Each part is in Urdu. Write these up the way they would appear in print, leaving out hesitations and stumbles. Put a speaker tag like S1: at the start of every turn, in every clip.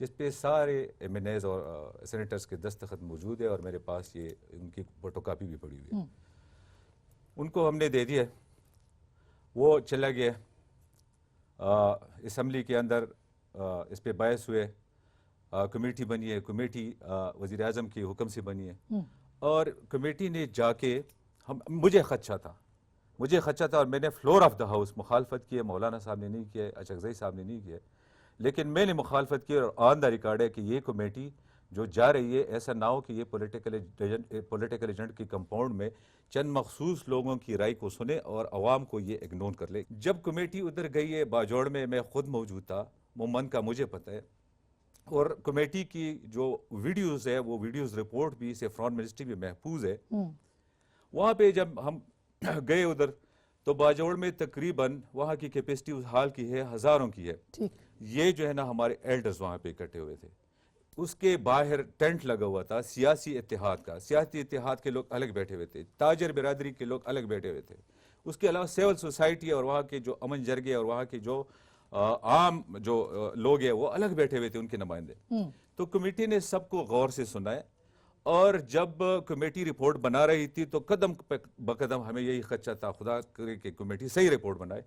S1: جس پہ سارے ایم این ایز اور سینیٹرز کے دستخط موجود ہے، اور میرے پاس یہ ان کی فوٹو کاپی بھی پڑی ہوئی ہے. ان کو ہم نے دے دیا، وہ چلا گیا اسمبلی کے اندر، اس پہ باعث ہوئے، کمیٹی بنی ہے، کمیٹی وزیر اعظم کے حکم سے بنی ہے، اور کمیٹی نے جا کے مجھے خدشہ تھا اور میں نے فلور آف دا ہاؤس مخالفت کی ہے. مولانا صاحب نے نہیں کیا ہے، اچکزئی صاحب نے نہیں کیا ہے، لیکن میں نے مخالفت کی، اور آن دا ریکارڈ ہے کہ یہ کمیٹی جو جا رہی ہے، ایسا نہ ہو کہ یہ پولیٹیکل ایجنٹ کے کمپاؤنڈ میں چند مخصوص لوگوں کی رائے کو سنے اور عوام کو یہ اگنور کر لے. جب کمیٹی ادھر گئی ہے باجوڑ میں خود موجود تھا، مومن کا مجھے پتہ ہے، اور کمیٹی کی جو ویڈیوز ہے وہ ویڈیوز رپورٹ بھی سیفران منسٹری میں محفوظ ہے. وہاں پہ جب ہم گئے ادھر تو باجوڑ میں تقریباً وہاں کی کیپیسٹی اس حال کی ہے، ہزاروں کی ہے. یہ جو ہے نا ہمارے ایلڈرز وہاں پہ اکٹھے ہوئے تھے. اس کے باہر ٹینٹ لگا ہوا تھا سیاسی اتحاد کے لوگ الگ بیٹھے ہوئے تھے، تاجر برادری کے لوگ الگ بیٹھے ہوئے تھے. اس کے علاوہ سول سوسائٹی اور وہاں کے جو امن جرگے اور وہاں کے جو عام جو لوگ ہیں وہ الگ بیٹھے ہوئے تھے، ان کے نمائندے. تو کمیٹی نے سب کو غور سے سنا ہے، اور جب کمیٹی رپورٹ بنا رہی تھی تو قدم بقدم ہمیں یہی خدشہ تھا خدا کرے کہ کمیٹی صحیح رپورٹ بنائے.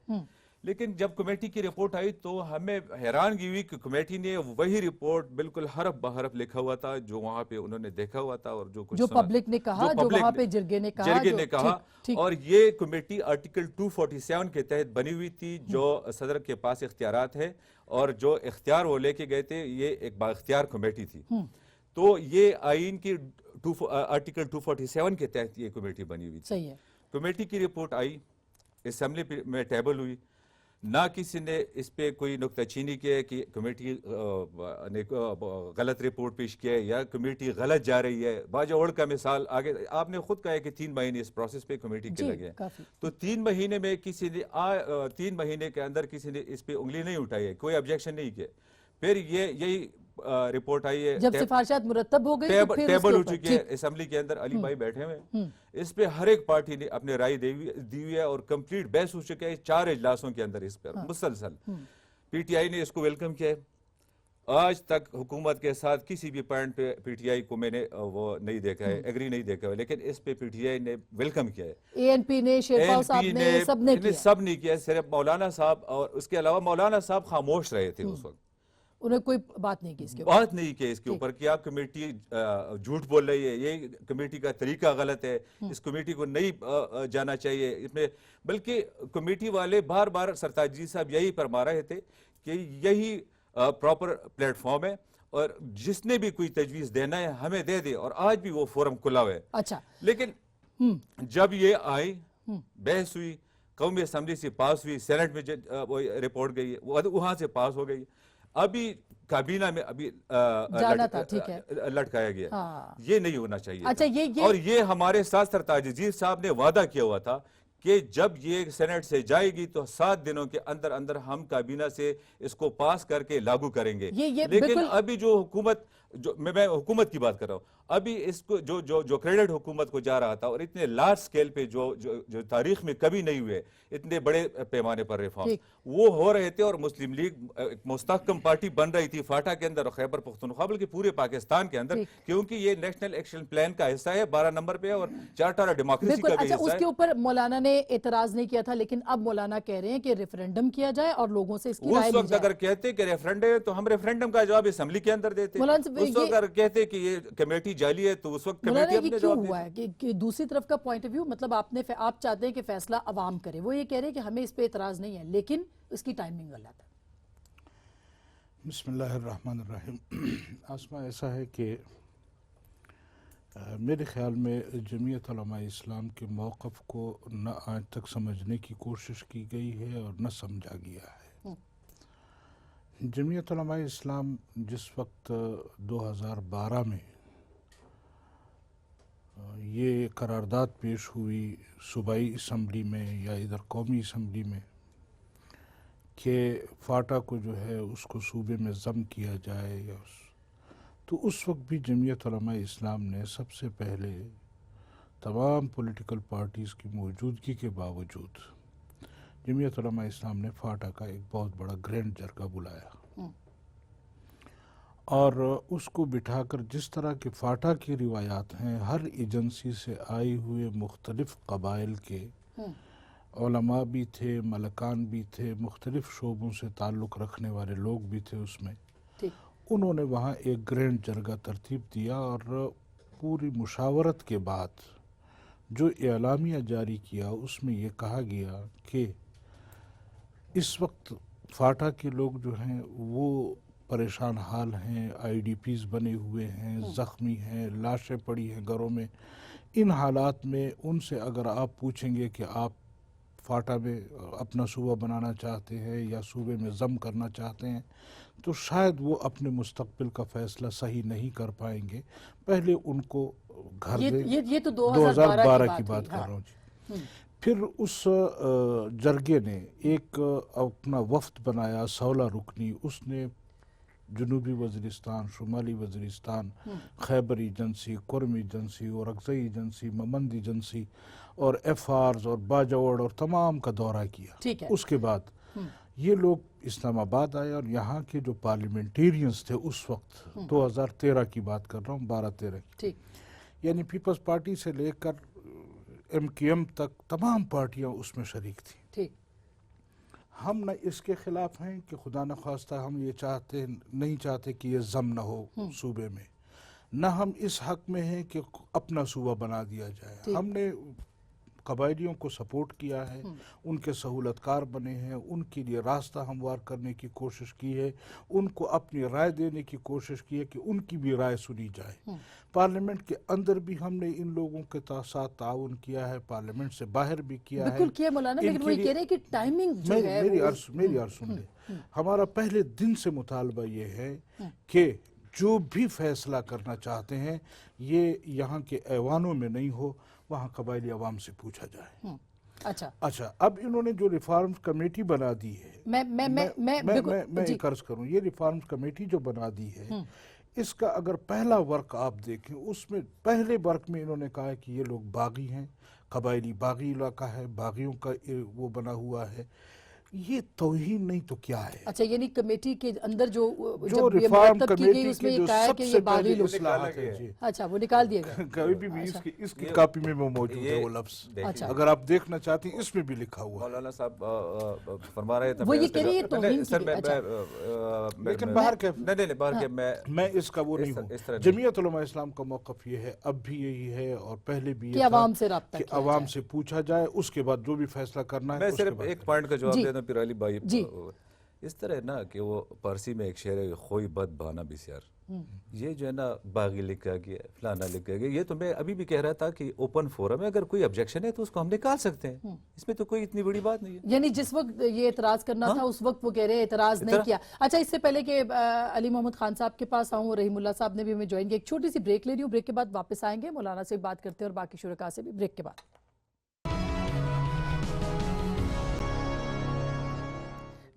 S1: لیکن جب کمیٹی کی رپورٹ آئی تو ہمیں حیرانگی ہوئی کہ کمیٹی نے وہی رپورٹ بالکل حرف بحرف لکھا ہوا تھا جو وہاں پہ انہوں نے دیکھا ہوا تھا، اور جو کچھ
S2: پبلک نے کہا، جو وہاں پہ جرگے نے کہا.
S1: اور یہ کمیٹی آرٹیکل 247 کے تحت بنی ہوئی تھی، جو صدر کے پاس اختیارات ہے، اور جو اختیار وہ لے کے گئے تھے یہ ایک بااختیار کمیٹی تھی. تو یہ آئین کی آرٹیکل 247 کے تحت یہ کمیٹی بنی ہوئی تھی. کمیٹی کی رپورٹ آئی، اسمبلی میں ٹیبل ہوئی، نہ کسی نے اس پہ کوئی نکتہ چینی کیا کہ کمیٹی نے غلط رپورٹ پیش کیا ہے یا کمیٹی غلط جا رہی ہے. باجوڑ کا مثال آگے آپ نے خود کہا ہے کہ 3 مہینے اس پروسیس پہ کمیٹی کے لگے ہیں. تو 3 مہینے میں کسی نے 3 مہینے کے اندر کسی نے اس پہ انگلی نہیں اٹھائی ہے، کوئی آبجیکشن نہیں کیا. پھر یہی رپورٹ آئی ہے،
S2: جب سفارشات مرتب ہو گئی تو پھر
S1: ٹیبل ہو چکی ہے اسمبلی کے اندر، علی بھائی بیٹھے ہوئے، اس پہ ہر ایک پارٹی نے اپنے رائے دی ہوئی ہے، اور کمپلیٹ بحث ہو چکا ہے 4 اجلاسوں کے اندر اس پر مسلسل. پی ٹی آئی نے اس کو ویلکم کیا ہے. آج تک حکومت کے ساتھ کسی بھی پوائنٹ پہ پی ٹی آئی کو میں نے وہ نہیں دیکھا ہے، ایگری نہیں دیکھا ہے، لیکن اس پہ پی ٹی آئی نے ویلکم کیا ہے.
S2: اے این پی نے، شیرپال صاحب نے،
S1: سب نے کیا. صرف مولانا صاحب اور اس کے علاوہ مولانا صاحب خاموش رہے تھے اس وقت،
S2: انہیں کوئی بات نہیں کی اس کے اوپر،
S1: بات نہیں کی اس کے اوپر کہ آپ کمیٹی جھوٹ بول رہی ہے، یہ کمیٹی کا طریقہ غلط ہے، اس کمیٹی کو نہیں جانا چاہیے اس میں. بلکہ کمیٹی والے بار بار سرتاج جی صاحب یہی فرما رہے تھے کہ یہی پراپر پلیٹ فارم ہے، اور جس نے بھی کوئی تجویز دینا ہے ہمیں دے دے، اور آج بھی وہ فورم کھلا ہوا ہے.
S2: اچھا،
S1: لیکن جب یہ آئی، بحث ہوئی، قومی اسمبلی سے پاس ہوئی، سینٹ میں رپورٹ گئی، وہاں سے پاس ہو گئی، ابھی کابینہ میں ابھی لٹکایا گیا. یہ نہیں ہونا چاہیے. اور یہ ہمارے ساتھ سرتاج جی صاحب نے وعدہ کیا ہوا تھا کہ جب یہ سینٹ سے جائے گی تو 7 دنوں کے اندر اندر ہم کابینہ سے اس کو پاس کر کے لاگو کریں گے. لیکن ابھی جو حکومت، میں حکومت کی بات کر رہا ہوں، ابھی اس کو جو کریڈٹ حکومت کو جا رہا تھا، اور اتنے لارج سکیل پہ جو تاریخ میں کبھی نہیں ہوئے اتنے بڑے پیمانے پر ریفارم وہ ہو رہے تھے، اور مسلم لیگ مستحکم پارٹی بن رہی تھی فاٹا کے اندر اور خیبر پختونخوا بلکہ پورے پاکستان کے اندر، کیونکہ یہ نیشنل ایکشن پلان کا حصہ ہے، 12 نمبر پہ، اور چارٹر ڈیموکریسی کا بھی حصہ ہے.
S2: اس کے اوپر مولانا نے اعتراض نہیں کیا تھا، لیکن اب مولانا کہہ رہے ہیں کہ ریفرینڈم کیا جائے اور لوگوں سے اس کی رائے لی جائے.
S1: اس وقت اگر کہتے کہ ریفرینڈم تو ہم ریفرینڈم کا جواب اسمبلی کے اندر دیتے. اس وقت اگر کہتے کہ یہ کمیٹی جعلی ہے تو اس وقت کمیٹی اپنے جواب دیتے.
S2: ہوا ہے کہ دوسری طرف کا پوائنٹ آف ویو، مطلب آپ چاہتے ہیں کہ فیصلہ عوام کرے، وہ یہ کہہ رہے ہیں کہ ہمیں اس پہ اعتراض نہیں ہے لیکن اس کی ٹائمنگ غلط ہے.
S3: بسم اللہ الرحمن الرحیم. آسما ایسا ہے کہ میرے خیال میں جمعیت علماء اسلام کے موقف کو نہ آج تک سمجھنے کی کوشش کی گئی ہے اور نہ سمجھا گیا ہے. جمعیت علماء اسلام جس وقت 2012 میں یہ قرارداد پیش ہوئی صوبائی اسمبلی میں یا ادھر قومی اسمبلی میں کہ فاٹا کو جو ہے اس کو صوبے میں ضم کیا جائے، تو اس وقت بھی جمعیت علماء اسلام نے سب سے پہلے تمام پولیٹیکل پارٹیز کی موجودگی کے باوجود جمعیت علماء اسلام نے فاٹا کا ایک بہت بڑا گرینڈ جرگہ بلایا، اور اس کو بٹھا کر جس طرح کی فاٹا کی روایات ہیں، ہر ایجنسی سے آئے ہوئے مختلف قبائل کے علماء بھی تھے، ملکان بھی تھے، مختلف شعبوں سے تعلق رکھنے والے لوگ بھی تھے اس میں، انہوں نے وہاں ایک گرینڈ جرگہ ترتیب دیا اور پوری مشاورت کے بعد جو اعلامیہ جاری کیا اس میں یہ کہا گیا کہ اس وقت فاٹا کے لوگ جو ہیں وہ پریشان حال ہیں، آئی ڈی پیز بنے ہوئے ہیں، زخمی ہیں، لاشیں پڑی ہیں گھروں میں. ان حالات میں ان سے اگر آپ پوچھیں گے کہ آپ فاٹا میں اپنا صوبہ بنانا چاہتے ہیں یا صوبے میں ضم کرنا چاہتے ہیں تو شاید وہ اپنے مستقبل کا فیصلہ صحیح نہیں کر پائیں گے. پہلے ان کو گھر دیں.
S2: یہ تو
S3: 2012 کی بات کر رہا ہوں جی. پھر اس جرگے نے ایک اپنا وفد بنایا 16 رکنی. اس نے جنوبی وزیرستان، شمالی وزیرستان، خیبر ایجنسی، کرم ایجنسی اور اقصی ایجنسی، ممند ایجنسی اور ایف آرز اور باجوڑ اور تمام کا دورہ کیا. اس کے بعد یہ لوگ اسلام آباد آئے اور یہاں کے جو پارلیمنٹیرینز تھے اس وقت 2013 کی بات کر رہا ہوں، 12-13 کی، یعنی پیپلز پارٹی سے لے کر ایم کیو ایم تک تمام پارٹیاں اس میں شریک تھیں. ہم نہ اس کے خلاف ہیں کہ خدا نخواستہ ہم یہ نہیں چاہتے کہ یہ ضم نہ ہو صوبے میں، نہ ہم اس حق میں ہیں کہ اپنا صوبہ بنا دیا جائے. ہم نے قبائلیوں کو سپورٹ کیا ہے، ان کے سہولت کار بنے ہیں، ان کے لیے راستہ ہموار کرنے کی کوشش کی ہے، ان کو اپنی رائے دینے کی کوشش کی ہے کہ ان کی بھی رائے سنی جائے. پارلیمنٹ کے اندر بھی ہم نے ان لوگوں کے ساتھ تعاون کیا ہے، پارلیمنٹ سے باہر بھی کیا ہے.
S2: بالکل کیا مولانا، لیکن وہ یہ کہہ رہے ہیں کہ ٹائمنگ جو ہے
S3: میری عرض سن لیں. ہمارا پہلے دن سے مطالبہ یہ ہے کہ جو بھی فیصلہ کرنا چاہتے ہیں یہ یہاں کے ایوانوں میں نہیں ہو، وہاں قبائلی عوام سے پوچھا جائے. اچھا اب انہوں نے جو ریفارم کمیٹی بنا دی ہے، میں ایک عرض کروں، یہ ریفارم کمیٹی جو بنا دی ہے اس کا اگر پہلا ورک آپ دیکھیں، اس میں پہلے ورک میں انہوں نے کہا ہے کہ یہ لوگ باغی ہیں، قبائلی باغی علاقہ ہے، باغیوں کا وہ بنا ہوا ہے. یہ توہین نہیں تو کیا ہے؟
S2: اچھا، یعنی کمیٹی کے اندر جو
S3: ریفارم
S2: مرتب کی گئی اس میں یہ کہا ہے کہ یہ باغی لوگ،
S3: اصلاحات ہے.
S2: اچھا وہ نکال دیے گئے.
S3: کبھی بھی اس کی کاپی میں وہ موجود ہے وہ لفظ، اگر آپ دیکھنا چاہتے ہیں اس میں بھی لکھا ہوا ہے.
S1: مولانا صاحب فرما رہے تھے
S2: وہ یہ کہہ رہی ہے توہین کی.
S3: لیکن باہر کے میں اس کا وہ نہیں ہوں. جمعیت علماء اسلام کا موقف یہ ہے، اب بھی یہی ہے اور پہلے بھی یہ
S2: عوام سے رابطہ،
S3: کہ عوام سے پوچھا جائے، اس کے بعد جو بھی فیصلہ کرنا ہے.
S1: میں صرف ایک پوائنٹ کا جواب دینا پھر علی بھائی. اس طرح نا کہ وہ پارسی میں ایک شعر ہے، خوئی بد بہانا بسیار، یہ جو ہے نا باغی لکھا گیا، فلانا لکھا گیا. یہ تو میں ابھی بھی کہہ رہا تھا کہ اوپن فورم ہے، اگر کوئی آبجیکشن ہے تو اس کو ہم نکال سکتے ہیں، اس میں تو کوئی اتنی بڑی بات نہیں ہے.
S2: یعنی جس وقت یہ اعتراض کرنا تھا اس وقت وہ کہہ رہے اعتراض نہیں کیا. اچھا، اس سے پہلے کہ علی محمد خان صاحب کے پاس آؤں، رحیم اللہ صاحب نے بھی ہمیں جوائن کیا. ایک چھوٹی سی بریک لے رہی ہوں، بریک کے بعد واپس آئیں گے، مولانا سے بات کرتے ہیں اور باقی شرکاء سے بھی بریک کے بعد.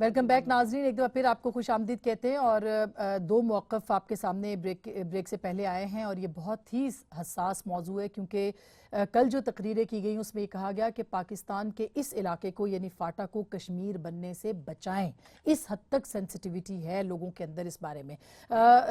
S2: ویلکم بیک ناظرین، ایک دفعہ پھر آپ کو خوش آمدید کہتے ہیں. اور دو موقف آپ کے سامنے بریک سے پہلے آئے ہیں اور یہ بہت ہی حساس موضوع ہے، کیونکہ کل جو تقریریں کی گئیں اس میں یہ کہا گیا کہ پاکستان کے اس علاقے کو یعنی فاٹا کو کشمیر بننے سے بچائیں. اس حد تک سینسٹیویٹی ہے لوگوں کے اندر اس بارے میں.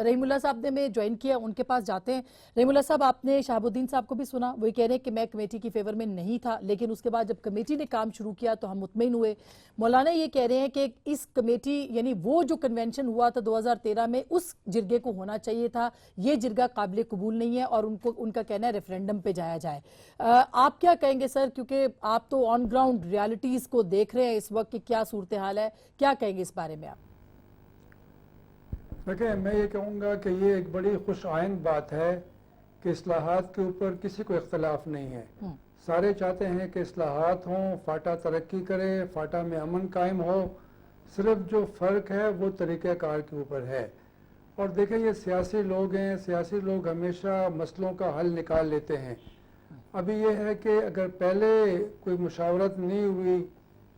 S2: رحیم اللہ صاحب نے میں جوائن کیا، ان کے پاس جاتے ہیں. رحیم اللہ صاحب، آپ نے شہاب الدین صاحب کو بھی سنا، وہ کہہ رہے ہیں کہ میں کمیٹی کی فیور میں نہیں تھا، لیکن اس کے بعد جب کمیٹی نے کام شروع کیا تو ہم مطمئن ہوئے. مولانا یہ کہہ رہے ہیں کہ اس کمیٹی یعنی وہ جو کنونشن ہوا تھا 2013 میں اس جرگے کو ہونا چاہیے تھا، یہ جرگہ قابل قبول نہیں ہے اور ان کا کہنا ہے ریفرینڈم پہ جایا جائے. آپ کیا کہیں گے سر، کیونکہ آپ تو آن گراؤنڈ ریالٹیز کو دیکھ رہے ہیں اس وقت کہ کیا صورتحال ہے، کیا کہیں گے اس بارے میں آپ؟
S4: دیکھیں، میں یہ کہوں گا کہ یہ ایک بڑی خوش آئند بات ہے کہ اصلاحات کے اوپر کسی کو اختلاف نہیں ہے. سارے چاہتے ہیں کہ اصلاحات ہوں، فاٹا ترقی کرے، فاٹا میں امن قائم ہو. صرف جو فرق ہے وہ طریقہ کار کے اوپر ہے. اور دیکھیں، یہ سیاسی لوگ ہیں، سیاسی لوگ ہمیشہ مسئلوں کا حل نکال لیتے ہیں. ابھی یہ ہے کہ اگر پہلے کوئی مشاورت نہیں ہوئی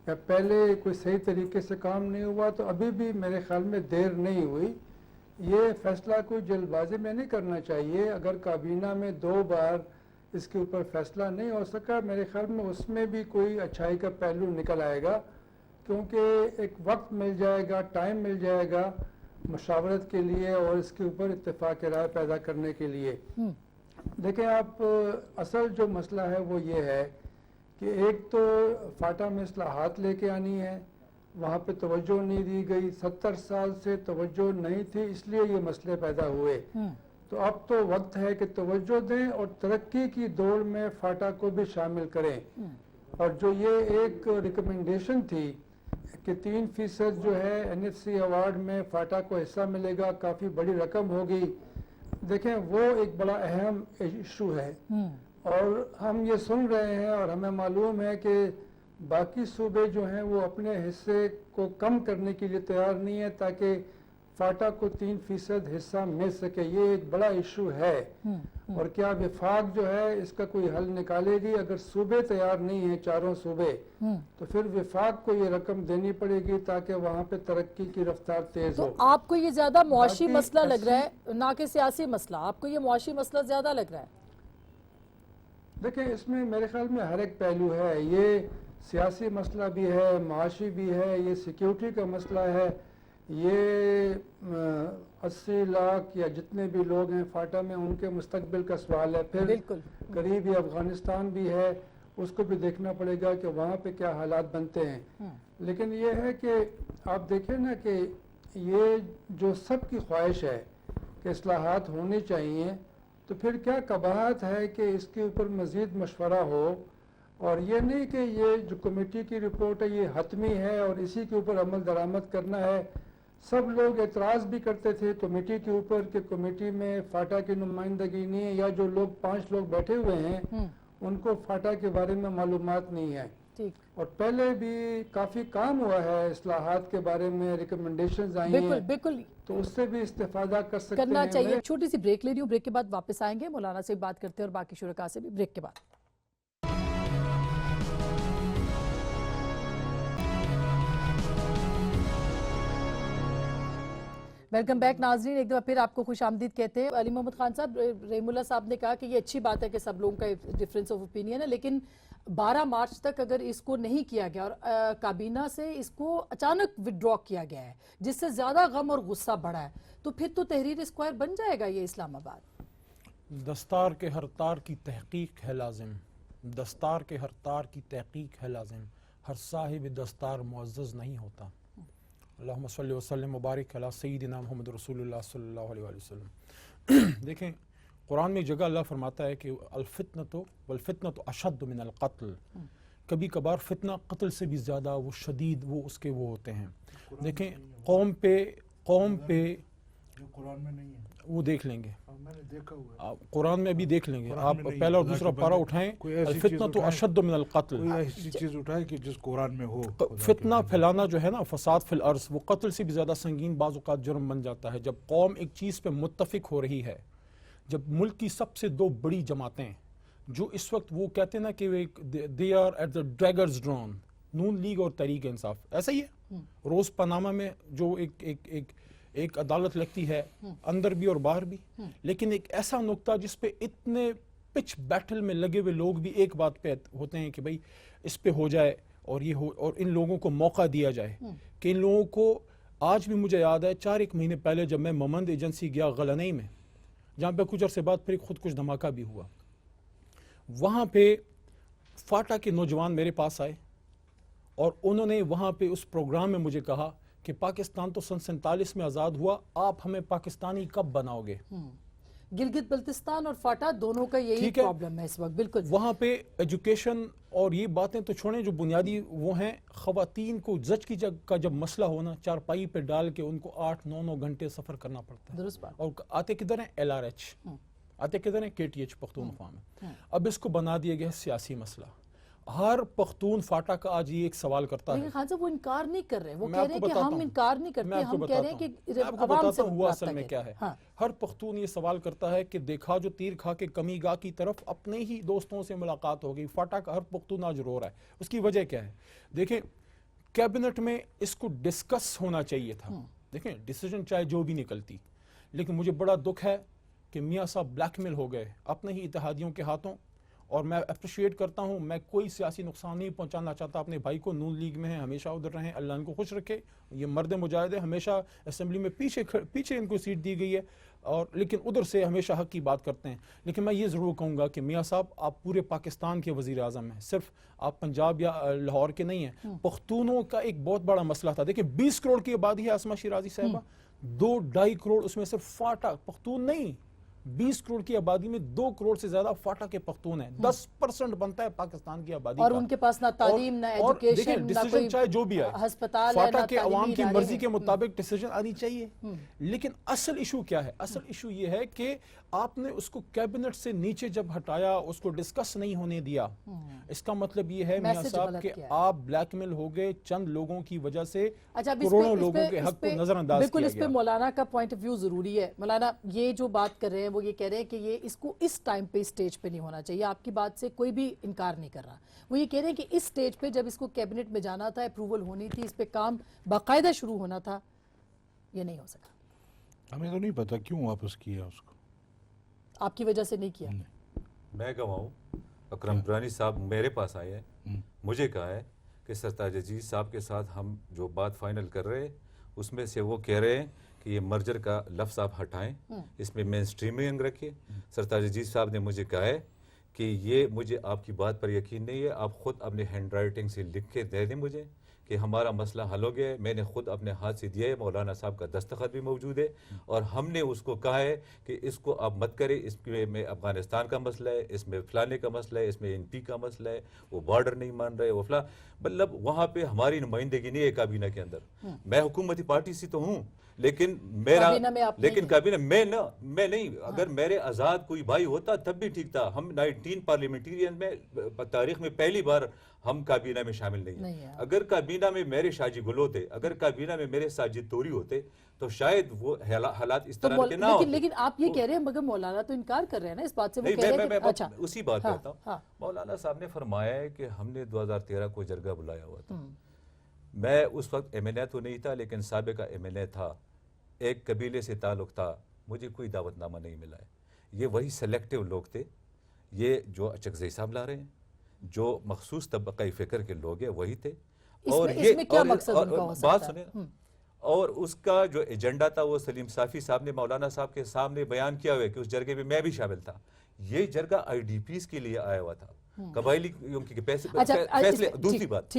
S4: یا پہلے کوئی صحیح طریقے سے کام نہیں ہوا تو ابھی بھی میرے خیال میں دیر نہیں ہوئی. یہ فیصلہ کوئی جلد بازی میں نہیں کرنا چاہیے. اگر کابینہ میں 2 بار اس کے اوپر فیصلہ نہیں ہو سکا، میرے خیال میں اس میں بھی کوئی اچھائی کا پہلو نکل آئے گا، کیونکہ ایک وقت مل جائے گا، ٹائم مل جائے گا. مشاورت کے لیے اور اس کے اوپر اتفاق رائے پیدا کرنے کے لیے. دیکھیں آپ اصل جو مسئلہ ہے وہ یہ ہے کہ ایک تو فاٹا میں اصلاحات لے کے آنی ہے, وہاں پہ توجہ نہیں دی گئی, 70 سال سے توجہ نہیں تھی, اس لیے یہ مسئلے پیدا ہوئے. تو اب تو وقت ہے کہ توجہ دیں اور ترقی کی دوڑ میں فاٹا کو بھی شامل کریں. اور جو یہ ایک ریکمنڈیشن تھی کہ 3% جو ہے NFC ایوارڈ میں فاٹا کو حصہ ملے گا, کافی بڑی رقم ہوگی, دیکھیں وہ ایک بڑا اہم ایشو ہے. اور ہم یہ سن رہے ہیں اور ہمیں معلوم ہے کہ باقی صوبے جو ہیں وہ اپنے حصے کو کم کرنے کے لیے تیار نہیں ہے تاکہ فاٹا کو 3% حصہ مل سکے. یہ ایک بڑا ایشو ہے. اور کیا وفاق جو ہے اس کا کوئی حل نکالے گی؟ اگر صوبے تیار نہیں ہیں, چاروں صوبے, تو پھر وفاق کو یہ رقم دینی پڑے گی تاکہ وہاں پہ ترقی کی رفتار تیز ہو.
S2: تو آپ کو یہ زیادہ معاشی مسئلہ لگ رہا ہے نہ کہ سیاسی مسئلہ؟ آپ کو یہ معاشی مسئلہ زیادہ لگ رہا ہے؟
S4: دیکھیں اس میں میرے خیال میں ہر ایک پہلو ہے. یہ سیاسی مسئلہ بھی ہے, معاشی بھی ہے, یہ سیکیورٹی کا مسئلہ ہے, یہ 80 لاکھ یا جتنے بھی لوگ ہیں فاٹا میں ان کے مستقبل کا سوال ہے. پھر قریبی افغانستان بھی ہے, اس کو بھی دیکھنا پڑے گا کہ وہاں پہ کیا حالات بنتے ہیں. لیکن یہ ہے کہ آپ دیکھیں نا کہ یہ جو سب کی خواہش ہے کہ اصلاحات ہونی چاہیے, تو پھر کیا قباحت ہے کہ اس کے اوپر مزید مشورہ ہو. اور یہ نہیں کہ یہ جو کمیٹی کی رپورٹ ہے یہ حتمی ہے اور اسی کے اوپر عمل درآمد کرنا ہے. سب لوگ اعتراض بھی کرتے تھے کمیٹی کے اوپر کہ کمیٹی میں فاٹا کی نمائندگی نہیں ہے, یا جو لوگ 5 لوگ بیٹھے ہوئے ہیں ان کو فاٹا کے بارے میں معلومات نہیں ہے. اور پہلے بھی کافی کام ہوا ہے اصلاحات کے بارے میں, ریکمنڈیشنز آئی ہیں,
S2: بالکل
S4: تو اس سے بھی استفادہ کر سکتے ہیں.
S2: کرنا چاہیے. چھوٹی سی بریک لے رہی ہوں, بریک کے بعد واپس آئیں گے, مولانا سے بات کرتے ہیں اور باقی شرکاء سے بھی بریک کے بعد. ویلکم بیک ناظرین, ایک دفعہ پھر آپ کو خوش آمدید کہتے ہیں. علی محمد خان صاحب, رحیم اللہ صاحب نے کہا کہ یہ اچھی بات ہے کہ سب لوگوں کا ڈفرینس آف اوپینین ہے, لیکن 12 مارچ تک اگر اس کو نہیں کیا گیا اور کابینہ سے اس کو اچانک وڈرا کیا گیا ہے جس سے زیادہ غم اور غصہ بڑھا ہے, تو پھر تو تحریر اسکوائر بن جائے گا یہ اسلام آباد.
S5: دستار کے ہر تار کی تحقیق ہے لازم, دستار کے ہر تار کی تحقیق ہے لازم, ہر صاحب دستار معزز نہیں ہوتا. اللہم صلی وسلم مبارک علی سیدنا محمد رسول اللہ صلی اللہ علیہ وسلم. دیکھیں قرآن میں جگہ اللہ فرماتا ہے کہ والفتنۃ اشد من القتل. کبھی کبھار فتنہ قتل سے بھی زیادہ وہ شدید وہ اس کے وہ ہوتے ہیں. دیکھیں قوم پہ
S3: جو قرآن میں نہیں ہے
S5: وہ دیکھ لیں گے,
S3: میں نے دیکھا ہوا ہے,
S5: قرآن میں ابھی دیکھ لیں گے. آپ پہلا اور دوسرا پارہ اٹھائیں, الفتنۃ اشد من القتل.
S3: کوئی ایسی چیز اٹھائے کہ جس قرآن میں ہو.
S5: فتنہ پھیلانا جو ہے نا, فساد فی الارض, وہ قتل سے بھی زیادہ سنگین بعض اوقات جرم بن جاتا ہے. جب قوم ایک چیز پہ متفق ہو رہی ہے, جب ملک کی سب سے 2 بڑی جماعتیں جو اس وقت وہ کہتے ہیں نا کہ they are at the dagger's drawn, Noon League اور تحریک انصاف, ایسا ہی ہے. روز پاناما میں جو ایک عدالت لگتی ہے اندر بھی اور باہر بھی, لیکن ایک ایسا نقطہ جس پہ اتنے پچ بیٹل میں لگے ہوئے لوگ بھی ایک بات پہ ہوتے ہیں کہ بھئی اس پہ ہو جائے اور یہ ہو, اور ان لوگوں کو موقع دیا جائے کہ ان لوگوں کو. آج بھی مجھے یاد ہے 4-1 مہینے پہلے جب میں ممند ایجنسی گیا غلنئی میں, جہاں پہ کچھ عرصے بعد پھر ایک خودکش دھماکہ بھی ہوا, وہاں پہ فاٹا کے نوجوان میرے پاس آئے اور انہوں نے وہاں پہ اس پروگرام میں مجھے کہا کہ پاکستان تو 47 میں آزاد ہوا, آپ ہمیں پاکستانی کب بناؤ گے؟
S2: گلگت بلتستان اور فاٹا دونوں کا یہی پرابلم ہے اس وقت. بالکل
S5: وہاں پہ ایجوکیشن اور یہ باتیں تو چھوڑیں, جو بنیادی وہ ہیں, خواتین کو زچ کی کا جب مسئلہ ہونا, چارپائی پہ ڈال کے ان کو 8-9 گھنٹے سفر کرنا پڑتا ہے.
S2: درست بات.
S5: اور آتے کدھر ہیں LRH, آتے کدھر ہیں KTH پختونخوا میں. اب اس کو بنا دیا گیا سیاسی مسئلہ. ہر پختون فاٹا کا آج یہ ایک سوال کرتا ہے.
S2: لیکن خان صاحب وہ انکار نہیں کر رہے, وہ کہہ رہے ہیں کہ ہم انکار نہیں کرتے, ہم کہہ رہے ہیں کہ عوام سے
S5: ہوا اصل میں کیا ہے. ہر پختون یہ سوال کرتا ہے کہ دیکھا جو تیر کھا کے کمی گاہ کی طرف اپنے ہی دوستوں سے ملاقات ہو گئی. فاٹا کا ہر پختون آج رو رہا ہے. اس کی وجہ کیا ہے؟ دیکھیں کیبنٹ میں اس کو ڈسکس ہونا چاہیے تھا. دیکھیں ڈیسیجن چاہے جو بھی نکلتی, لیکن مجھے بڑا دکھ ہے کہ میاں صاحب بلیک میل ہو گئے اپنے ہی اتحادیوں کے ہاتھوں, اور میں اپریشیٹ کرتا ہوں. میں کوئی سیاسی نقصان نہیں پہنچانا چاہتا اپنے بھائی کو. نون لیگ میں ہیں, ہمیشہ ادھر رہیں, اللہ ان کو خوش رکھے. یہ مرد مجاہد ہے, ہمیشہ اسمبلی میں پیچھے ان کو سیٹ دی گئی ہے, اور لیکن ادھر سے ہمیشہ حق کی بات کرتے ہیں. لیکن میں یہ ضرور کہوں گا کہ میاں صاحب آپ پورے پاکستان کے وزیر اعظم ہیں, صرف آپ پنجاب یا لاہور کے نہیں ہیں. پختونوں کا ایک بہت بڑا مسئلہ تھا. دیکھیں 20 کروڑ کی آبادی ہے عاصمہ شیرازی صاحبہ, 2-2.5 کروڑ اس میں صرف فاٹا پختون نہیں. 20 کروڑ کی آبادی میں 2 کروڑ سے زیادہ فاٹا کے پختون ہیں. 10% بنتا ہے پاکستان کی آبادی
S2: اور
S5: کا.
S2: ان کے پاس نہ تعلیم نہ ایجوکیشن نہ کوئی
S5: چاہے جو بھی ہے,
S2: ہسپتال ہے,
S5: فاٹا
S2: نہ
S5: کے
S2: تعلیمی
S5: عوام کی
S2: ادارے
S5: مرضی
S2: ہیں.
S5: کے مطابق ڈیسیجن آنی چاہیے. لیکن اصل ایشو کیا ہے؟ اصل ایشو یہ ہے کہ آپ نے اس کو کیبنٹ سے نیچے جب ہٹایا, اس کو ڈسکس نہیں ہونے دیا. اس کا مطلب یہ ہے میاں صاحب کہ آپ بلیک میل ہو گئے چند لوگوں کی وجہ سے, کروڑوں لوگوں کے حق کو نظر انداز
S2: بالکل
S5: کیا
S2: اس پہ
S5: گیا.
S2: مولانا کا پوائنٹ آف ویو ضروری ہے. مولانا یہ جو بات کر رہے ہیں وہ یہ کہہ رہے ہیں کہ یہ اس کو اس ٹائم پہ اسٹیج پہ نہیں ہونا چاہیے. آپ کی بات سے کوئی بھی انکار نہیں کر رہا. وہ یہ کہہ رہے ہیں کہ اس اسٹیج پہ جب اس کو کیبنٹ میں جانا تھا, اپروول ہونی تھی, اس پہ کام باقاعدہ شروع ہونا تھا, یہ نہیں ہو سکا.
S3: ہمیں تو نہیں پتا کیوں واپس کیا اس کو.
S2: آپ کی وجہ سے نہیں کیا.
S1: میں گواہوں, اکرم درانی صاحب میرے پاس آئے ہیں, مجھے کہا ہے کہ سرتاج عزیز صاحب کے ساتھ ہم جو بات فائنل کر رہے ہیں اس میں سے وہ کہہ رہے ہیں کہ یہ مرجر کا لفظ آپ ہٹائیں, اس میں مین سٹریمنگ رکھیں. سرتاج عزیز صاحب نے مجھے کہا ہے کہ یہ مجھے آپ کی بات پر یقین نہیں ہے, آپ خود اپنے ہینڈ رائٹنگ سے لکھ کے دے دیں مجھے کہ ہمارا مسئلہ حل ہو گیا ہے. میں نے خود اپنے ہاتھ سے دیا ہے, مولانا صاحب کا دستخط بھی موجود ہے, اور ہم نے اس کو کہا ہے کہ اس کو آپ مت کریں, اس میں افغانستان کا مسئلہ ہے, اس میں فلانے کا مسئلہ ہے, اس میں NP کا مسئلہ ہے, وہ بارڈر نہیں مان رہے, وہ فلاں. مطلب وہاں پہ ہماری نمائندگی نہیں ہے کابینہ کے اندر. میں حکومتی پارٹی سے تو ہوں, لیکن میرا کابینہ میں نہیں. اگر میرے آزاد کوئی بھائی ہوتا تب بھی ٹھیک تھا. ہم 19 پارلیمنٹیرین میں تاریخ میں پہلی بار ہم کابینہ میں شامل نہیں ہیں. اگر کابینہ میں میرے شاجی گل ہوتے, اگر کابینہ میں میرے ساجد توری ہوتے تو شاید وہ حالات اس طرح کے نہ ہوتے.
S2: لیکن آپ یہ کہہ رہے ہیں, مگر مولانا تو انکار کر رہے ہیں نا اس بات سے. وہ کہہ رہے ہیں
S1: میں اسی بات کرتا ہوں. مولانا صاحب نے فرمایا ہے کہ ہم نے 2013 کو جرگہ بلایا ہوا تھا. میں اس وقت MNA تو نہیں تھا, لیکن سابقہ MNA تھا, ایک قبیلے سے تعلق تھا, مجھے کوئی دعوت نامہ نہیں ملا ہے. یہ وہی سلیکٹیو لوگ تھے, یہ جو اچکزئی صاحب لا رہے ہیں, جو مخصوص طبقہ فکر کے لوگ ہیں وہی تھے. اور یہ بات سنیں, اور اس کا جو ایجنڈا تھا وہ سلیم صافی صاحب نے مولانا صاحب کے سامنے بیان کیا ہوا ہے کہ اس جرگے میں میں بھی شامل تھا. یہ جرگہ IDPs کے لیے آیا ہوا تھا, قبائلی فیصلے. دوسری بات,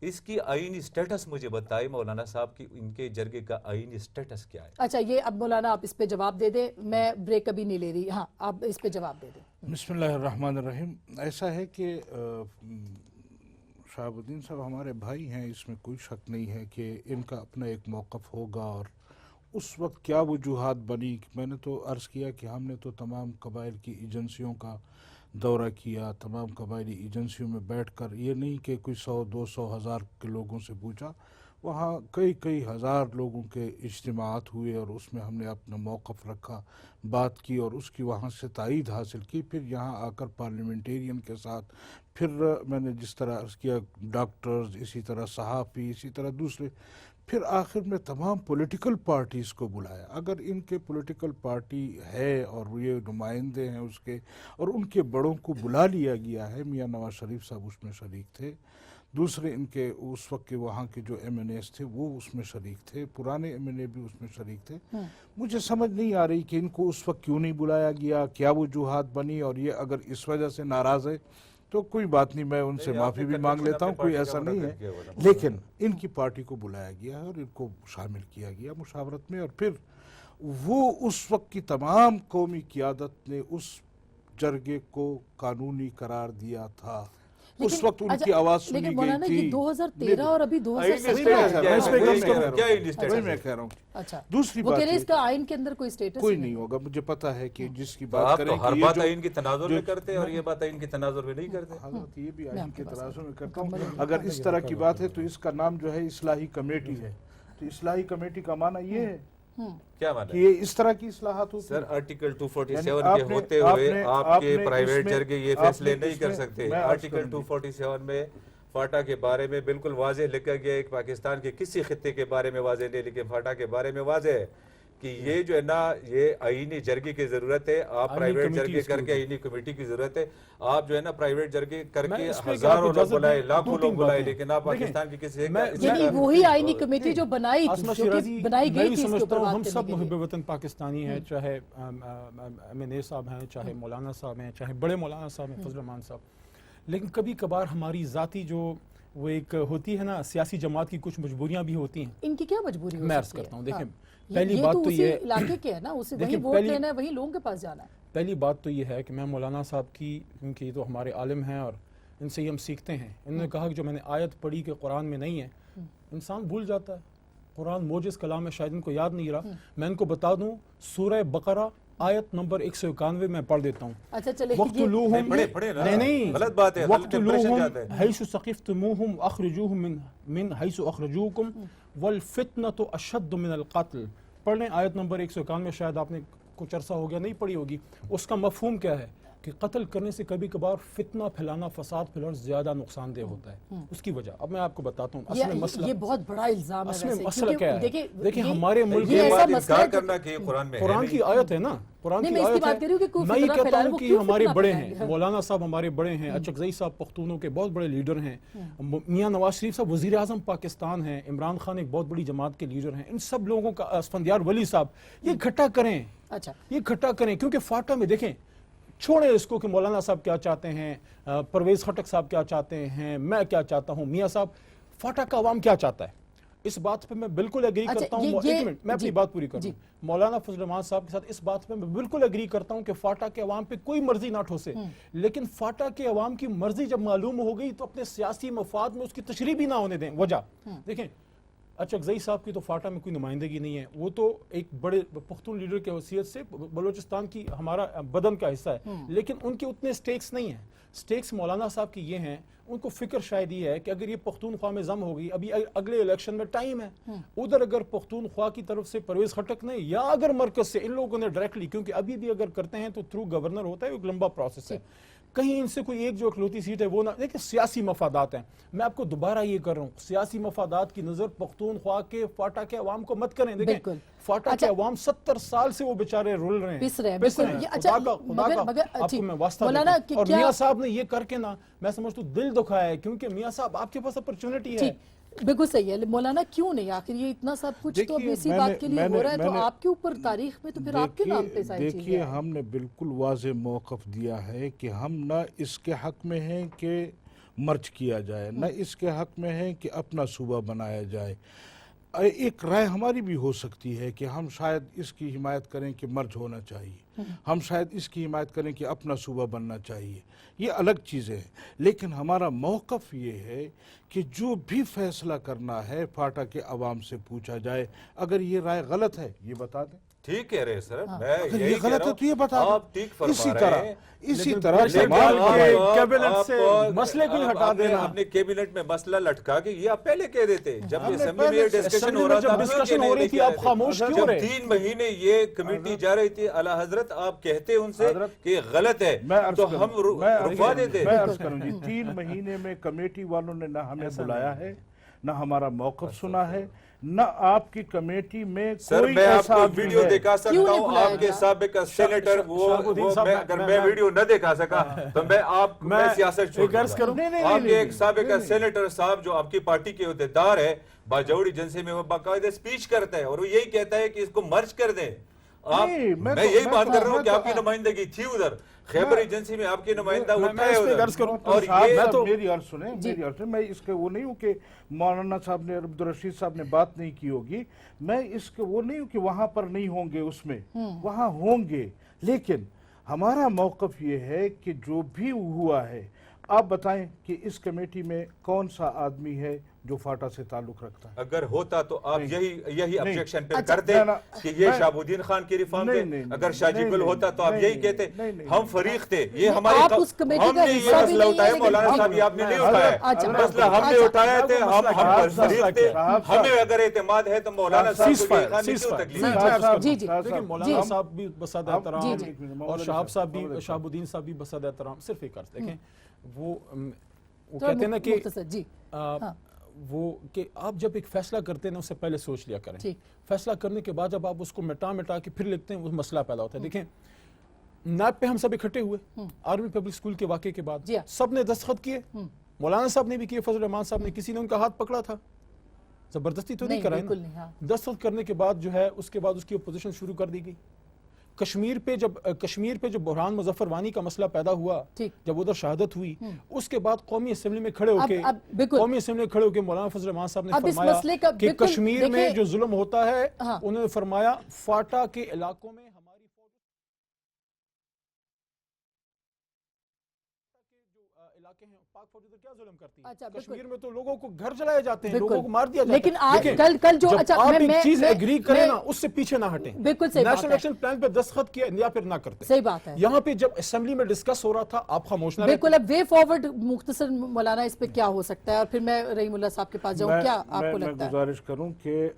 S1: اس کی آئینی سٹیٹس مجھے بتائے مولانا صاحب کی, ان کے جرگے کا آئینی سٹیٹس کیا ہے؟
S2: اچھا یہ اب مولانا آپ اس پہ جواب دے دیں, میں بریک ابھی نہیں لے رہی. ہاں آپ اس پہ جواب دے دیں.
S3: بسم اللہ الرحمن الرحیم. ایسا ہے کہ شہاب الدین صاحب ہمارے بھائی ہیں, اس میں کوئی شک نہیں ہے کہ ان کا اپنا ایک موقف ہوگا. اور اس وقت کیا وجوہات بنی, میں نے تو عرض کیا کہ ہم نے تو تمام قبائل کی ایجنسیوں کا دورہ کیا, تمام قبائلی ایجنسیوں میں بیٹھ کر, یہ نہیں کہ کوئی 100-200 ہزار کے لوگوں سے پوچھا, وہاں کئی ہزار لوگوں کے اجتماعات ہوئے, اور اس میں ہم نے اپنا موقف رکھا, بات کی, اور اس کی وہاں سے تائید حاصل کی. پھر یہاں آ کر پارلیمنٹیرین کے ساتھ, پھر میں نے جس طرح عرض کیا ڈاکٹرز, اسی طرح صحافی, اسی طرح دوسرے, پھر آخر میں تمام پولیٹیکل پارٹیز کو بلایا. اگر ان کے پولیٹیکل پارٹی ہے اور یہ نمائندے ہیں اس کے, اور ان کے بڑوں کو بلا لیا گیا ہے, میاں نواز شریف صاحب اس میں شریک تھے, دوسرے ان کے اس وقت کے وہاں کے جو MNAs تھے وہ اس میں شریک تھے, پرانے MNA بھی اس میں شریک تھے. مجھے سمجھ نہیں آ رہی کہ ان کو اس وقت کیوں نہیں بلایا گیا, کیا وجوہات بنی, اور یہ اگر اس وجہ سے ناراض ہے تو کوئی بات نہیں, میں ان سے معافی بھی مانگ لیتا ہوں, کوئی ایسا نہیں ہے. لیکن ان کی پارٹی کو بلایا گیا ہے اور ان کو شامل کیا گیا مشاورت میں, اور پھر وہ اس وقت کی تمام قومی قیادت نے اس جرگے کو قانونی قرار دیا تھا. اس وقت ان کی آواز سنی گئی تھی.
S2: مولانا یہ 2013 اور ابھی 2017
S3: میں کہہ رہا ہوں.
S2: اچھا
S3: دوسری
S2: وہ
S3: بات
S2: کہہ رہے اس کا آئین کے اندر کوئی سٹیٹس
S3: کوئی نہیں ہوگا. مجھے پتا ہے کہ جس کی بات کریں
S1: ہر بات آئین کی تناظر میں کرتے اور یہ بات آئین کی تناظر میں نہیں کرتے.
S3: حضرت یہ بھی آئین کے تناظر میں کرتا ہوں. اگر اس طرح کی بات ہے تو اس کا نام جو ہے اصلاحی کمیٹی ہے. تو اصلاحی کمیٹی کا معنی یہ ہے
S1: کیا معنی
S3: کہ یہ اس طرح کی اصلاحات ہوتی
S1: سر آرٹیکل 247 کے ہوتے ہوئے آپ کے پرائیویٹ جرگے یہ فیصلے نہیں کر سکتے. آرٹیکل 247 میں فاٹا کے بارے میں بالکل واضح لکھا گیا ہے, پاکستان کے کسی خطے کے بارے میں واضح نہیں, لیکن فاٹا کے بارے میں واضح ہے کہ یہ جو ہے نا یہ آئینی جرگے کی ضرورت ہے, آپ
S5: آئینی
S1: پرائیویٹ
S5: کمیٹی
S1: جرگے
S5: اس کو
S1: کر کے آئینی کمیٹی کی ضرورت ہے, آپ جو ہے نا پرائیویٹ جرگے کر
S5: میں
S1: کے
S5: اس پہ
S1: ہزاروں
S5: آپ
S1: لوگ
S5: اجازت
S1: بلائے,
S5: دیں,
S1: لاکھوں
S5: دو
S1: لوگ
S5: تین
S1: بلائے,
S5: باتیں.
S1: لیکن آپ
S5: دیکھیں،
S1: پاکستان کی کسی ایک
S5: میں-
S2: یعنی وہی آئینی کمیٹی جو بنائی تھی,
S5: آسما
S2: جو کہ
S5: شیرازی
S2: بنائی
S5: میں
S2: گئی
S5: بھی
S2: تھی اس کے
S5: سمجھتا
S2: اوپر
S5: ہوں
S2: بات
S5: ہم
S2: کرنے
S5: سب
S2: کے لیے.
S5: محب وطن پاکستانی ہیں, چاہے MNA صاحب ہیں, چاہے مولانا صاحب ہیں, چاہے بڑے مولانا صاحب ہیں فضل الرحمان صاحب, لیکن کبھی کبھار ہماری ذاتی جو وہ ایک ہوتی ہے نا سیاسی جماعت کی کچھ مجبوریاں بھی ہوتی ہیں.
S2: ان کی کیا مجبوری ہو
S5: میں عرض
S2: سکتی ہے؟
S5: کرتا ہوں, دیکھیں
S2: ہاں.
S5: پہلی
S2: یہ
S5: بات
S2: تو
S5: تو
S2: اسی
S5: یہ
S2: علاقے کے ہے نا, اسے وہی
S5: دیکھیں،
S2: ووٹ
S5: پہلی-
S2: لینا ہے, وہی لوگوں کے پاس جانا ہے.
S5: پہلی بات تو یہ ہے کہ میں مولانا صاحب کی, کیونکہ یہ تو ہمارے عالم ہیں اور ان سے ہی ہم سیکھتے ہیں, انہوں نے کہا کہ جو میں نے آیت پڑھی کہ قرآن میں نہیں ہے, انسان بھول جاتا ہے. قرآن موجز کلام ہے, شاید ان کو یاد نہیں رہا. میں ان کو بتا دوں سورہ بقرہ آیت نمبر 191 میں پڑھ دیتا ہوں.
S2: اچھا چلے
S5: وَاقْتُلُوهُمْ
S1: پڑھے نا,
S5: نہیں
S1: غلط بات ہے, غلط امپریشن جاتا ہے.
S5: وَاقْتُلُوهُمْ حَيْثُ ثَقِفْتُمُوهُمْ وَأَخْرِجُوهُمْ مِنْ حَيْثُ أَخْرَجُوكُمْ وَالْفِتْنَةُ أَشَدُّ مِنَ الْقَتْلِ. پڑھ لیں آیت نمبر 191 میں, شاید آپ نے کچھ عرصہ ہو گیا نہیں پڑھی ہوگی. اس کا مفہوم کیا ہے کہ قتل کرنے سے کبھی کبھار فتنہ پھیلانا, فساد پھیلانا زیادہ نقصان دہ ہوتا ہے. اس کی وجہ اب میں آپ کو بتاتا ہوں. اصل میں مسئلہ
S2: یہ بہت بڑا الزام ہے
S5: اصل میں
S2: ویسے,
S5: مسئلہ کیا ہے؟ دیکھیں
S2: یہ-
S5: ہمارے ملک
S2: یہ
S1: یہ
S2: ایسا
S1: بات
S2: مسئلہ ہے
S1: انکار
S2: جو-
S1: کرنا کہ یہ قرآن میں ہے
S5: قرآن
S1: نہیں.
S5: کی آیت ہے نا, قرآن
S2: نہیں،
S5: کی
S2: میں اس کی
S5: آیت
S2: بات کر رہی ہوں کہ کوئی
S5: میں یہ
S2: فتنہ
S5: کہتا
S2: پھیلا رہا ہے،
S5: ہوں
S2: وہ
S5: کہ
S2: کیوں
S5: ہمارے
S2: فتنہ
S5: بڑے
S2: پھیلائیں گے؟
S5: ہیں, مولانا صاحب ہمارے بڑے ہیں, اچکزئی صاحب پختونوں کے بہت بڑے لیڈر ہیں, میاں نواز شریف صاحب وزیر اعظم پاکستان ہیں, عمران خان ایک بہت بڑی جماعت کے لیڈر ہیں. ان سب لوگوں کا, اسفندیار ولی صاحب, یہ اکٹھا کریں,
S2: اچھا
S5: یہ اکٹھا کریں, کیونکہ فاٹا میں دیکھیں, چھوڑیں اس کو کہ مولانا صاحب کیا چاہتے ہیں, پرویز خٹک صاحب کیا چاہتے ہیں, میں کیا چاہتا ہوں, میاں صاحب فاٹا کا عوام کیا چاہتا ہے, اس بات پہ میں بالکل ایگری
S2: اچھا،
S5: کرتا ہوں.
S2: یہ-
S5: ایک منٹ میں اپنی
S2: جی،
S5: بات پوری کروں.
S2: جی.
S5: مولانا فضل الرحمان صاحب کے ساتھ اس بات پہ میں بالکل ایگری کرتا ہوں کہ فاٹا کے عوام پہ کوئی مرضی نہ ٹھوسے, لیکن فاٹا کے عوام کی مرضی جب معلوم ہو گئی تو اپنے سیاسی مفاد میں اس کی تشریح بھی نہ ہونے دیں. وجہ دیکھیں, اچکزئی صاحب کی تو فاٹا میں کوئی نمائندگی نہیں ہے, وہ تو ایک بڑے پختون لیڈر کے حیثیت سے بلوچستان کی ہمارا بدن کا حصہ ہے, لیکن ان کے اتنے سٹیکس نہیں ہیں. سٹیکس مولانا صاحب کی یہ ہیں, ان کو فکر شاید یہ ہے کہ اگر یہ پختونخوا میں ضم ہوگی, ابھی اگلے الیکشن میں ٹائم ہے, ادھر اگر پختونخوا کی طرف سے پرویز خٹک نے یا اگر مرکز سے ان لوگوں نے ڈائریکٹلی, کیونکہ ابھی بھی اگر کرتے ہیں تو تھرو گورنر ہوتا ہے, ایک لمبا پروسیس ہے, کہیں ان سے کوئی ایک جو اکلوتی سیٹ ہے وہ نہ, دیکھیں سیاسی مفادات ہیں. میں آپ کو دوبارہ یہ کر رہا ہوں, سیاسی مفادات کی نظر پختونخوا کے فاٹا کے عوام کو مت کریں. دیکھیں
S2: بالکل.
S5: فاٹا کے عوام 70 سال سے وہ بیچارے رول رہے ہیں,
S2: پس رہے ہیں,
S5: پس
S2: بالکل.
S5: رہے ہیں.
S2: یہ اچھا،
S5: خدا کا
S2: مگر
S5: آپ کو میں واسطہ
S2: مولانا
S5: دیتا
S2: کہ
S5: ہوں. اور
S2: کیا-
S5: میاں صاحب نے یہ کر کے نا, میں سمجھتا ہوں دل دکھایا ہے, کیونکہ میاں صاحب آپ کے پاس اپرچونٹی ہے.
S2: ٹھیک, بالکل صحیح ہے. مولانا کیوں نہیں, آخر یہ اتنا سب کچھ تو اب
S3: دیکھیے،
S2: اسی
S3: میں
S2: بات
S3: نے-
S2: کے لیے
S3: میں
S2: ہو
S3: نے-
S2: رہا ہے,
S3: میں
S2: تو
S3: نے-
S2: آپ کے اوپر تاریخ میں تو پھر آپ کے نام پہ ساری چیزیں
S3: دیکھیے
S2: ہیں.
S3: ہم نے بالکل واضح موقف دیا ہے کہ ہم نہ اس کے حق میں ہیں کہ مرچ کیا جائے, نہ اس کے حق میں ہے کہ اپنا صوبہ بنایا جائے. ایک رائے ہماری بھی ہو سکتی ہے کہ ہم شاید اس کی حمایت کریں کہ مرج ہونا چاہیے, ہم شاید اس کی حمایت کریں کہ اپنا صوبہ بننا چاہیے, یہ الگ چیزیں ہیں. لیکن ہمارا موقف یہ ہے کہ جو بھی فیصلہ کرنا ہے فاٹا کے عوام سے پوچھا جائے. اگر یہ رائے غلط ہے یہ بتا دیں,
S1: ٹھیک کہہ رہے ہیں سر, میں
S3: اگر
S1: یہی
S3: یہ
S1: کہہ
S3: غلط
S1: رہا
S3: ہے تو یہ بتا
S1: ہوں, آپ
S3: دیں.
S1: ٹھیک فرما
S3: اسی
S1: رہے
S3: طرح
S1: ہیں.
S3: اسی
S5: لیکن
S3: طرح
S5: لیکن
S3: جمال
S5: آپ-
S3: کے
S5: آپ- کیبنٹ سے مسئلے کو ہٹا
S1: آپ نے
S5: دینا.
S1: اپنے کیبنٹ میں مسئلہ لٹکا کے یہ آپ پہلے کہہ دیتے, جب
S3: ہم نے
S1: اسمبلی میں
S3: پہلے
S1: یہ
S3: سے-
S1: ڈسکشن
S5: اسمبلی
S1: ہو
S5: میں
S1: رہا
S5: جب
S1: تھا,
S5: ڈسکشن ہو رہی تھی, آپ خاموش کیوں
S1: جب
S5: رہے؟
S1: 3 مہینے یہ کمیٹی جا رہی تھی اعلیٰ حضرت, آپ کہتے ان سے
S3: حضرت،
S1: کہ یہ غلط ہے,
S3: میں عرض
S1: تو
S3: کروں-
S1: ہم
S3: میں عرض
S1: رکوا
S3: کروں-
S1: دیتے.
S3: میں عرض کروں جی, 3 مہینے میں کمیٹی والوں نے نہ ہمیں بلایا ہے, نہ ہمارا موقف سنا ہے, نہ آپ کی کمیٹی میں
S1: سر
S3: کوئی
S1: میں آپ
S3: ایسا
S1: کو
S3: آدمی
S1: ویڈیو
S3: ہے.
S1: دکھا
S2: کیوں
S1: سکتا
S2: نہیں
S1: ہوں,
S2: بلایا
S1: آپ کے
S2: گیا؟
S1: سابق سینیٹر
S5: شہاب الدین صاحب،
S1: اگر
S5: میں-
S1: میں ویڈیو نہ دکھا سکا تو میں سیاست چھوڑ
S5: ایک عرض کروں.
S3: نہیں، نہیں،
S1: آپ
S3: نہیں،
S1: کے ایک
S3: نہیں،
S1: سابق
S3: نہیں،
S1: سینیٹر صاحب جو آپ کی پارٹی کے عہدیدار ہے, باجوڑی ایجنسی میں وہ باقاعدہ سپیچ کرتا ہے اور وہ یہی کہتا ہے کہ اس کو مرج کر دیں. آپ
S3: نہیں،
S1: میں
S3: تو-
S1: یہی بات
S3: تو-
S1: کر رہا ہوں
S3: میں
S1: کہ
S3: تو-
S1: آپ کی نمائندگی تھی ادھر, خیبر ایجنسی میں آپ کی نمائندہ
S5: میں
S1: اٹھا ہے
S5: اس پہ
S1: ادھر.
S5: عرض کروں.
S1: اور
S3: صاحب
S1: یہ
S3: صاحب
S5: تو-
S3: میری عرض سنیں, میری عرض سنیں, میں اس کے وہ نہیں ہوں کہ مولانا صاحب نے, عبدالرشید صاحب نے بات نہیں کی ہوگی, میں اس کے وہ نہیں ہوں کہ وہاں پر نہیں ہوں گے, اس میں وہاں ہوں گے, لیکن ہمارا موقف یہ ہے کہ جو بھی ہوا ہے, آپ بتائیں کہ اس کمیٹی میں کون سا آدمی ہے جو فاٹا سے تعلق رکھتا ہے؟
S1: اگر ہوتا تو آپ یہی آبجیکشن پہ
S2: اچھا،
S1: کرتے کہ یہ شہاب الدین خان کی ریفارم تھے. اگر شاجی گل ہوتا تو آپ یہی کہتے ہم فریق تھے, یہ ہمارے
S2: آپ اس کمیٹی
S1: ہم
S2: کا
S1: نے
S2: حصہ
S1: یہ
S2: بھی
S1: مسئلہ
S2: نہیں ہے،
S1: اٹھایا,
S2: لیکن
S1: مولانا صاحب یہ آپ نے نہیں اٹھایا,
S2: اچھا،
S1: مسئلہ ہم نے اٹھایا تھے, ہم فریق تھے,
S3: صاحب،
S1: ہمیں اگر اعتماد ہے تو مولانا صاحب کو یہ خان نے کیوں تکلیف
S5: میں
S1: دی؟
S5: عرض کروں.
S2: جی، جی.
S5: دیکھیں مولانا صاحب بھی بسادہ احترام
S2: جی،
S5: اور شہاب صاحب بھی, شہاب الدین صاحب بھی بسادہ احترام. صرف ایک عرض دیکھیں, وہ کہتے ہیں نا کہ
S2: مختصر, جی
S5: وہ کہ آپ جب ایک فیصلہ کرتے ہیں نا اس سے پہلے سوچ لیا کریں.
S2: ٹھیک.
S5: فیصلہ کرنے کے بعد جب آپ اس کو مٹا کے پھر لکھتے ہیں وہ مسئلہ پیدا ہوتا ہے. دیکھیں نیب پہ ہم سب اکٹھے ہوئے آرمی پبلک اسکول کے واقعے کے بعد, سب نے دستخط کیے, مولانا صاحب نے بھی کیے, فضل الرحمان صاحب نے, کسی نے ان کا ہاتھ پکڑا تھا, زبردستی تو نہیں کرائے نا. دستخط کرنے کے بعد جو ہے اس کے بعد اس کی اپوزیشن شروع کر دی گئی. کشمیر پہ جب بحران مظفر وانی کا مسئلہ پیدا ہوا, جب ادھر شہادت ہوئی, اس کے بعد قومی اسمبلی میں کھڑے ہو کے مولانا فضل الرحمان صاحب نے فرمایا کہ کشمیر میں جو ظلم ہوتا ہے, انہوں نے فرمایا فاٹا کے علاقوں میں ہماری فوج علاقے ہیں, پاک فوج ادھر کیا ظلم کرتی ہے؟ کشمیر میں تو لوگوں کو گھر جلائے جاتے ہیں, لوگوں کو مار دیا جاتا ہے.
S2: لیکن آج کل جو
S5: جب آپ ایک چیز ایگری کریں نا اس سے پیچھے نہ ہٹیں.
S2: بالکل صحیح بات ہے.
S5: نیشنل ایکشن پلان پہ دستخط کیا یا پھر نہ کرتے.
S2: صحیح بات ہے.
S5: یہاں پہ جب اسمبلی میں ڈسکس ہو رہا تھا آپ خاموش نہ رہتے.
S2: بالکل. اب وے فارورڈ مختصر مولانا اس پہ کیا ہو سکتا ہے, اور پھر میں رحیم اللہ صاحب کے پاس جاؤں, کیا آپ کو لگتا ہے؟
S3: میں گزارش کروں کہ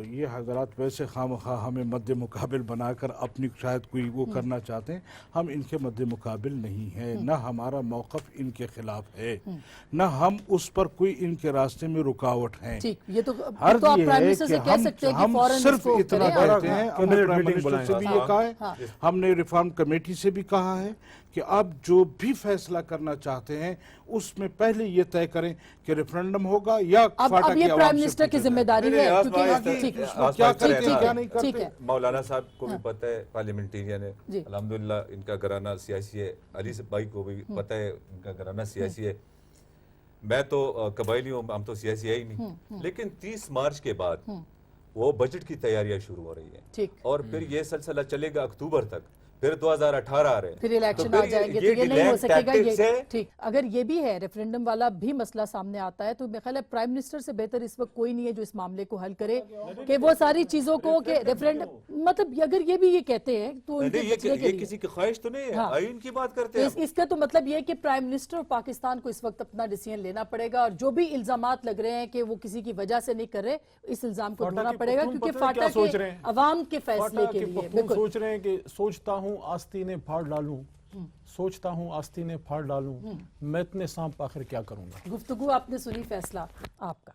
S3: یہ حضرات ویسے خواہ ہمیں مد مقابل بنا کر اپنی شاید کوئی وہ کرنا چاہتے ہیں, ہم ان کے مد مقابل نہیں ہیں, نہ ہمارا موقف ان کے خلاف ہے, نہ ہم اس پر کوئی ان کے راستے میں رکاوٹ ہیں.
S2: یہ تو آپ پرائم منسٹر سے کہہ سکتے ہیں کہ فوراً
S3: صرف اتنا کہتے ہیں, ہم نے پرائم منسٹر سے بھی یہ کہا ہے, ہم نے ریفارم کمیٹی سے بھی کہا ہے کہ آپ جو بھی فیصلہ کرنا چاہتے ہیں اس میں پہلے یہ طے کریں کہ ریفرنڈم ہوگا یا فاٹا
S2: اب یہ پرائم منسٹر کی ذمہ داری ہے, کیونکہ
S1: مولانا صاحب کو بھی پتہ ہے, پارلیمنٹیرین ہے, الحمدللہ ان کا گھرانہ سیاسی ہے, علی بھائی کو بھی پتہ ہے ان کا گھرانہ سیاسی ہے. میں تو قبائلی ہوں, ہم تو سیاسی ہے ہی نہیں. لیکن 30 مارچ کے بعد وہ بجٹ کی تیاریاں شروع ہو رہی ہیں, اور پھر یہ سلسلہ چلے گا اکتوبر تک, پھر 2018 آ رہے ہیں,
S2: پھر الیکشن آ جائیں گے, تو یہ نہیں ہو سکے گا. یہ ٹھیک, اگر یہ بھی ہے ریفرنڈم والا بھی مسئلہ سامنے آتا ہے, تو میرے خیال ہے پرائم منسٹر سے بہتر اس وقت کوئی نہیں ہے جو اس معاملے کو حل کرے, کہ وہ ساری چیزوں کو کہ ریفرنڈم, مطلب اگر یہ بھی یہ کہتے ہیں تو
S1: یہ کسی کی خواہش تو نہیں ہے, آئین کی بات کرتے ہیں.
S2: اس کا تو مطلب یہ ہے کہ پرائم منسٹر پاکستان کو اس وقت اپنا ڈیسیژن لینا پڑے گا, اور جو بھی الزامات لگ رہے ہیں کہ وہ کسی کی وجہ سے نہیں کر رہے, اس الزام کو دھونا پڑے گا, کیونکہ فاٹا کے عوام کے فیصلے کے لیے. بالکل
S5: سوچ رہے ہیں کہ سوچتا ہوں آستینے پھاڑ ڈالوں, سوچتا ہوں آستینے پھاڑ ڈالوں, میں اتنے سانپ آخر کیا کروں گا.
S2: گفتگو آپ نے سنی, فیصلہ آپ کا.